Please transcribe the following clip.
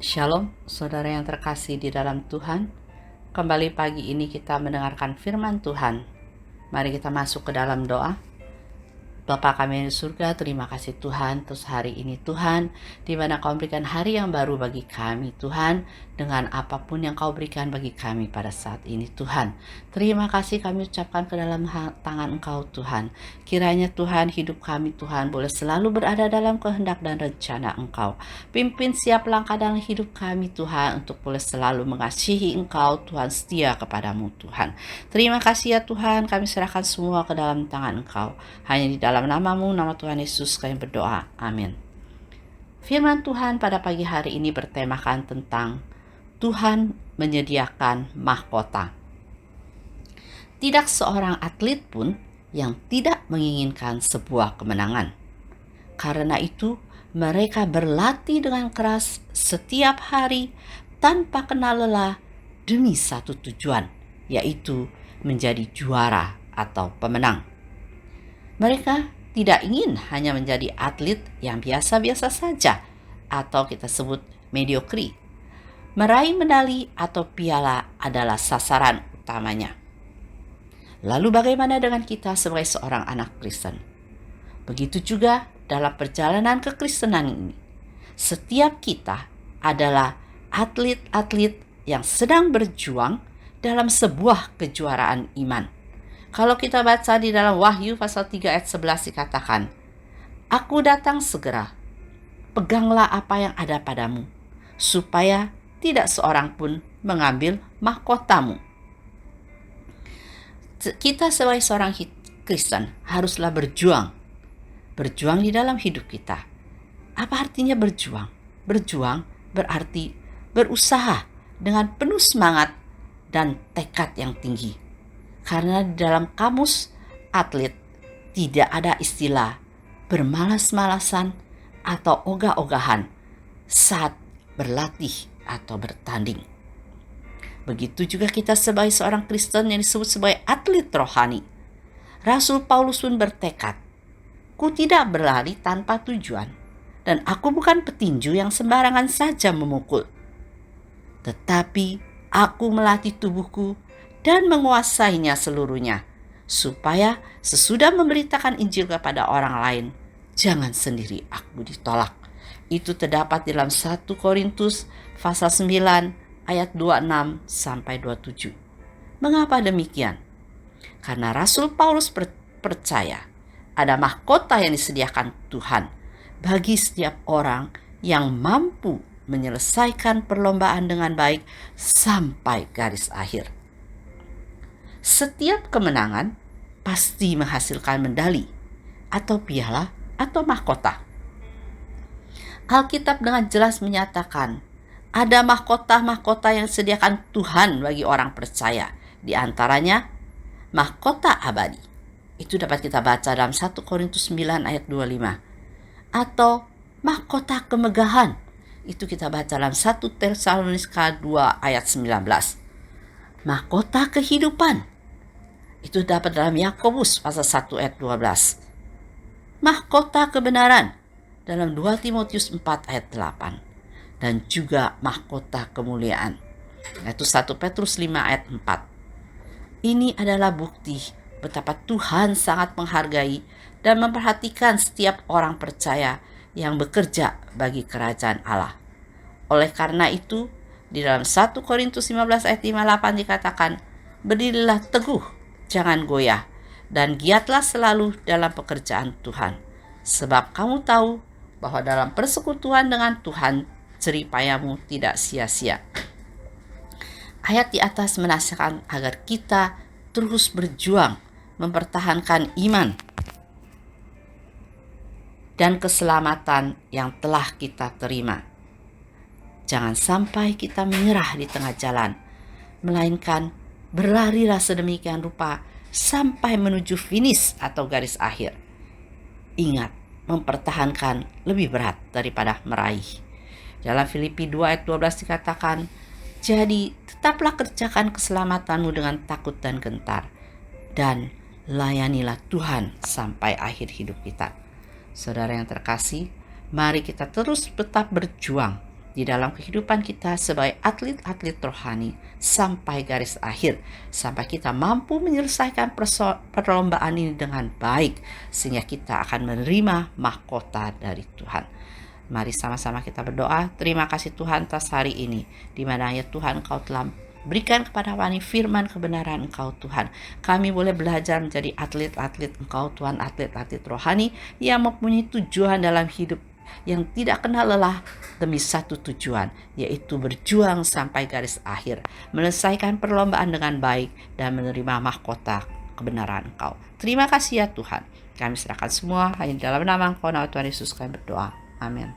Shalom, saudara yang terkasih di dalam Tuhan. Kembali pagi ini kita mendengarkan firman Tuhan. Mari kita masuk ke dalam doa. Bapa kami yang di surga, terima kasih Tuhan terus hari ini Tuhan, di mana Kau berikan hari yang baru bagi kami Tuhan, dengan apapun yang Kau berikan bagi kami pada saat ini Tuhan. Terima kasih kami ucapkan ke dalam tangan Engkau Tuhan. Kiranya Tuhan, hidup kami Tuhan boleh selalu berada dalam kehendak dan rencana Engkau. Pimpin siap langkah dalam hidup kami Tuhan, untuk boleh selalu mengasihi Engkau Tuhan, setia kepadamu Tuhan. Terima kasih ya Tuhan, kami serahkan semua ke dalam tangan Engkau. Hanya di dalam namamu, nama Tuhan Yesus kami berdoa. Amin. Firman Tuhan pada pagi hari ini bertemakan tentang Tuhan menyediakan mahkota. Tidak seorang atlet pun yang tidak menginginkan sebuah kemenangan. Karena itu, mereka berlatih dengan keras setiap hari tanpa kenal lelah demi satu tujuan, yaitu menjadi juara atau pemenang. Mereka tidak ingin hanya menjadi atlet yang biasa-biasa saja, atau kita sebut mediocre. Meraih medali atau piala adalah sasaran utamanya. Lalu bagaimana dengan kita sebagai seorang anak Kristen? Begitu juga dalam perjalanan kekristenan ini. Setiap kita adalah atlet-atlet yang sedang berjuang dalam sebuah kejuaraan iman. Kalau kita baca di dalam Wahyu pasal 3 ayat 11 dikatakan, "Aku datang segera, peganglah apa yang ada padamu, supaya tidak seorang pun mengambil mahkotamu." Kita sebagai seorang Kristen haruslah berjuang di dalam hidup kita. Apa artinya berjuang? Berjuang berarti berusaha dengan penuh semangat dan tekad yang tinggi. Karena di dalam kamus atlet tidak ada istilah bermalas-malasan atau ogah-ogahan saat berlatih atau bertanding. Begitu juga kita sebagai seorang Kristen yang disebut sebagai atlet rohani. Rasul Paulus pun bertekad, "Ku tidak berlari tanpa tujuan, dan aku bukan petinju yang sembarangan saja memukul. Tetapi aku melatih tubuhku dan menguasainya seluruhnya, supaya sesudah memberitakan Injil kepada orang lain, jangan sendiri aku ditolak." Itu terdapat dalam 1 Korintus pasal 9 ayat 26 sampai 27. Mengapa demikian? Karena Rasul Paulus percaya ada mahkota yang disediakan Tuhan bagi setiap orang yang mampu menyelesaikan perlombaan dengan baik sampai garis akhir. Setiap kemenangan pasti menghasilkan medali atau piala atau mahkota. Alkitab dengan jelas menyatakan ada mahkota-mahkota yang disediakan Tuhan bagi orang percaya. Di antaranya mahkota abadi. Itu dapat kita baca dalam 1 Korintus 9 ayat 25. Atau mahkota kemegahan. Itu kita baca dalam 1 Tesalonika 2 ayat 19. Mahkota kehidupan. Itu dapat dalam Yakobus pasal 1 ayat 12. Mahkota kebenaran dalam 2 Timotius 4 ayat 8. Dan juga mahkota kemuliaan, yaitu 1 Petrus 5 ayat 4. Ini adalah bukti betapa Tuhan sangat menghargai dan memperhatikan setiap orang percaya yang bekerja bagi kerajaan Allah. Oleh karena itu, di dalam 1 Korintus 15 ayat 58 dikatakan, "Berdirilah teguh, jangan goyah, dan giatlah selalu dalam pekerjaan Tuhan. Sebab kamu tahu bahwa dalam persekutuan dengan Tuhan, jerih payahmu tidak sia-sia." Ayat di atas menasihatkan agar kita terus berjuang mempertahankan iman dan keselamatan yang telah kita terima. Jangan sampai kita menyerah di tengah jalan, melainkan berlarilah sedemikian rupa sampai menuju finish atau garis akhir. Ingat, mempertahankan lebih berat daripada meraih. Dalam Filipi 2 ayat 12 dikatakan, "Jadi tetaplah kerjakan keselamatanmu dengan takut dan gentar, dan layanilah Tuhan sampai akhir hidup kita." Saudara yang terkasih, mari kita terus tetap berjuang di dalam kehidupan kita sebagai atlet-atlet rohani sampai garis akhir, sampai kita mampu menyelesaikan perlombaan ini dengan baik, sehingga kita akan menerima mahkota dari Tuhan. Mari sama-sama kita berdoa. Terima kasih Tuhan atas hari ini, di mana ya Tuhan Engkau telah berikan kepada kami firman kebenaran Engkau Tuhan. Kami boleh belajar menjadi atlet-atlet Engkau Tuhan, atlet-atlet rohani yang mempunyai tujuan dalam hidup, yang tidak kenal lelah demi satu tujuan, yaitu berjuang sampai garis akhir, menyelesaikan perlombaan dengan baik, dan menerima mahkota kebenaran Engkau. Terima kasih ya Tuhan. Kami serahkan semua hanya dalam nama Engkau, nama Tuhan Yesus kami berdoa. Amin.